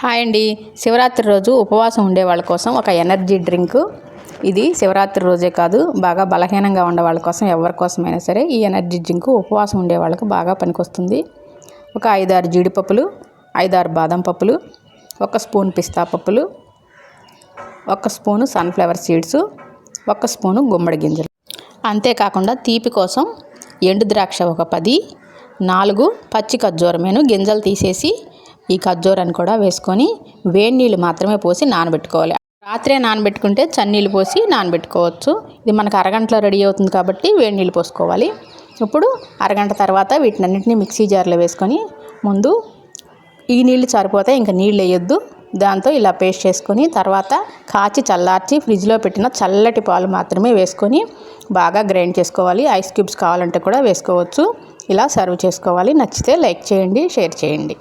Hi అండి. శివరాత్రి రోజు ఉపవాసం ఉండే వాళ్ళ కోసం ఒక ఎనర్జీ డ్రింక్. ఇది శివరాత్రి రోజే కాదు, బాగా బలహీనంగా ఉండే వాళ్ళ కోసం, ఎవరి కోసమైనా సరే ఈ ఎనర్జీ డ్రింక్ ఉపవాసం ఉండే వాళ్ళకి బాగా పనికొస్తుంది. ఒక 5-6 జీడిపప్పులు, 5-6 బాదం పప్పులు, 1 స్పూన్ పిస్తా పప్పులు, 1 స్పూను సన్ఫ్లవర్ సీడ్స్, 1 స్పూను గుమ్మడి గింజలు. అంతేకాకుండా తీపి కోసం ఎండు ద్రాక్ష ఒక 10, 4 పచ్చి ఖర్జూరమేను గింజలు తీసేసి ఈ ఖర్జూరాన్ని కూడా వేసుకొని వేడి నీళ్ళు మాత్రమే పోసి నానబెట్టుకోవాలి. రాత్రే నానబెట్టుకుంటే చన్నీళ్ళు పోసి నానబెట్టుకోవచ్చు. ఇది మనకు అరగంటలో రెడీ అవుతుంది కాబట్టి వేడి నీళ్ళు పోసుకోవాలి. ఇప్పుడు అరగంట తర్వాత వీటినన్నింటినీ మిక్సీ జార్లో వేసుకొని, ముందు ఈ నీళ్ళు సరిపోతాయి, ఇంకా నీళ్ళు వేయొద్దు. దాంతో ఇలా పేస్ట్ చేసుకొని తర్వాత కాచి చల్లార్చి ఫ్రిడ్జ్లో పెట్టిన చల్లటి పాలు మాత్రమే వేసుకొని బాగా గ్రైండ్ చేసుకోవాలి. ఐస్ క్యూబ్స్ కావాలంటే కూడా వేసుకోవచ్చు. ఇలా సర్వ్ చేసుకోవాలి. నచ్చితే లైక్ చేయండి, షేర్ చేయండి.